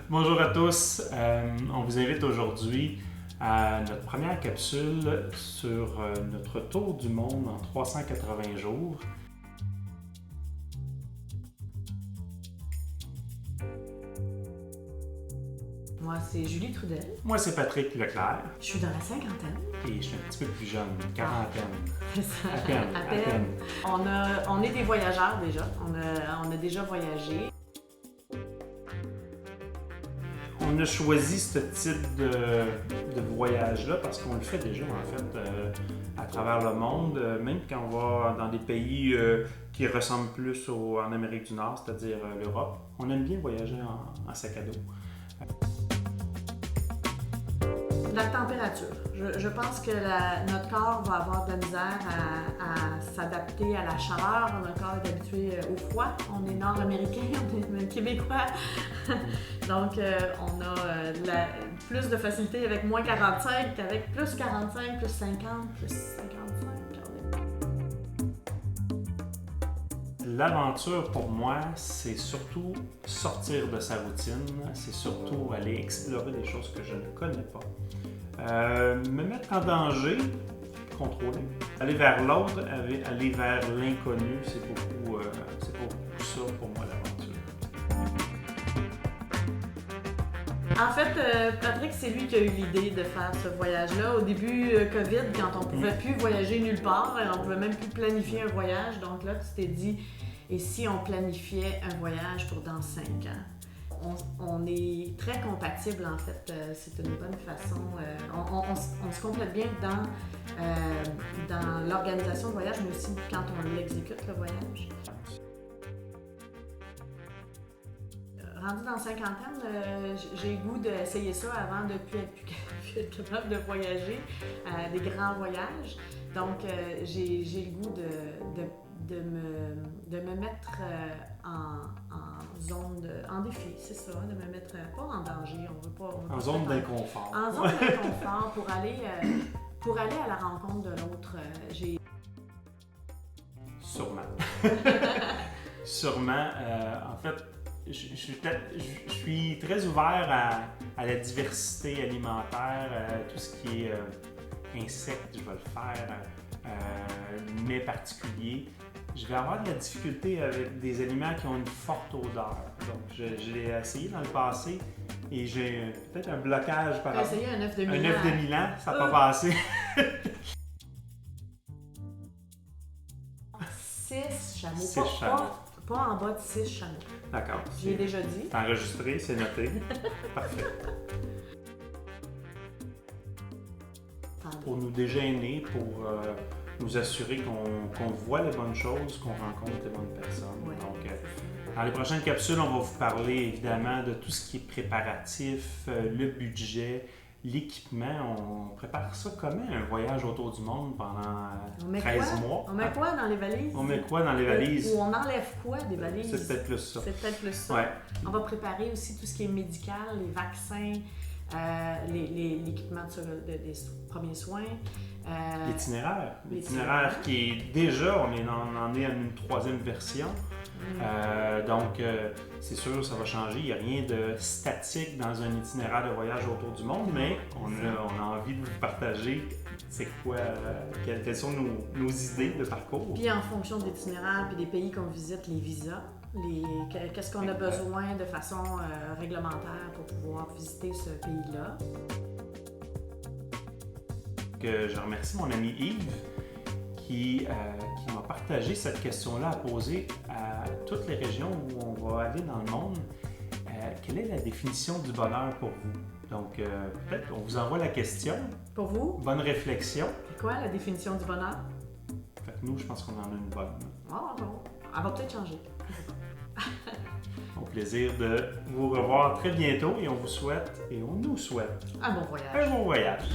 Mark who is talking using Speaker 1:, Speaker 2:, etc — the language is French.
Speaker 1: Bonjour à tous, on vous invite aujourd'hui à notre première capsule sur notre tour du monde en 380 jours.
Speaker 2: Moi, c'est Julie Trudel.
Speaker 1: Moi, c'est Patrick Leclerc
Speaker 2: Je suis dans la cinquantaine.
Speaker 1: et je suis un petit peu plus jeune, quarantaine.
Speaker 2: C'est ça.
Speaker 1: À peine, à peine.
Speaker 2: On est des voyageurs déjà. On a déjà voyagé.
Speaker 1: On a choisi ce type de voyage-là parce qu'on le fait déjà en fait à travers le monde, même quand on va dans des pays qui ressemblent plus en Amérique du Nord, c'est-à-dire l'Europe. On aime bien voyager en sac à dos.
Speaker 2: La température. Je pense que notre corps va avoir de la misère à s'adapter à la chaleur. Notre corps est habitué au froid. On est nord-américain, on est même québécois. Donc, on a plus de facilité avec moins 45 qu'avec plus 45, plus 50, plus 55.
Speaker 1: L'aventure pour moi, c'est surtout sortir de sa routine, c'est surtout aller explorer des choses que je ne connais pas. Me mettre en danger, contrôler. Aller vers l'autre, aller vers l'inconnu, c'est beaucoup ça pour moi l'aventure.
Speaker 2: En fait, Patrick, c'est lui qui a eu l'idée de faire ce voyage-là. Au début, COVID, quand on ne pouvait plus voyager nulle part, on ne pouvait même plus planifier un voyage. Donc là, tu t'es dit, et si on planifiait un voyage pour dans 5 ans? On est très compatibles, en fait. C'est une bonne façon. On se complète bien dans l'organisation de voyage, mais aussi quand on l'exécute, le voyage. Rendu dans la cinquantaine, j'ai le goût d'essayer ça avant de ne plus être capable de voyager, des grands voyages. Donc, j'ai le goût de me mettre en défi, c'est ça, de me mettre pas en danger,
Speaker 1: En zone d'inconfort.
Speaker 2: En zone d'inconfort pour aller à la rencontre de l'autre.
Speaker 1: Sûrement. Sûrement. En fait, je suis très ouvert à la diversité alimentaire, tout ce qui est insectes, je vais le faire, mets particuliers. Je vais avoir de la difficulté avec des aliments qui ont une forte odeur. Donc, je l'ai essayé dans le passé et j'ai peut-être un blocage par rapport.
Speaker 2: J'ai essayé un œuf de Milan.
Speaker 1: Un œuf de Milan, ça n'a pas passé.
Speaker 2: 6 chameaux.
Speaker 1: 6 chameaux.
Speaker 2: Pas en bas de 6 chameaux.
Speaker 1: D'accord.
Speaker 2: Je l'ai déjà dit.
Speaker 1: C'est enregistré, c'est noté. Parfait. Pour nous dégainer, pour nous assurer qu'on voit les bonnes choses, qu'on rencontre les bonnes personnes.
Speaker 2: Ouais.
Speaker 1: Donc, dans les prochaines capsules, on va vous parler évidemment de tout ce qui est préparatif, le budget, l'équipement. On prépare ça comment un voyage autour du monde pendant 13 mois?
Speaker 2: On met quoi dans les valises?
Speaker 1: On met quoi dans les valises?
Speaker 2: Ou on enlève quoi des valises?
Speaker 1: C'est peut-être plus ça.
Speaker 2: C'est peut-être plus ça.
Speaker 1: Ouais.
Speaker 2: On va préparer aussi tout ce qui est médical, les vaccins, l'équipement des premiers soins.
Speaker 1: L'itinéraire qui est déjà, on en est à une 3e version. Donc, c'est sûr, ça va changer. Il n'y a rien de statique dans un itinéraire de voyage autour du monde, mais on a envie de vous partager c'est quoi, quelles sont nos idées de parcours.
Speaker 2: Puis en fonction de l'itinéraire et des pays qu'on visite, les visas, qu'est-ce qu'on a besoin de façon réglementaire pour pouvoir visiter ce pays-là.
Speaker 1: Je remercie mon ami Yves qui m'a partagé cette question-là à poser à toutes les régions où on va aller dans le monde. Quelle est la définition du bonheur pour vous? Donc, peut-être on vous envoie la question.
Speaker 2: Pour vous?
Speaker 1: Bonne réflexion.
Speaker 2: C'est quoi la définition du bonheur?
Speaker 1: Fait que nous, je pense qu'on en a une bonne.
Speaker 2: Ah, bon. Elle va peut-être changer.
Speaker 1: Au plaisir de vous revoir très bientôt et on vous souhaite et on nous souhaite
Speaker 2: un bon voyage.
Speaker 1: Un bon voyage.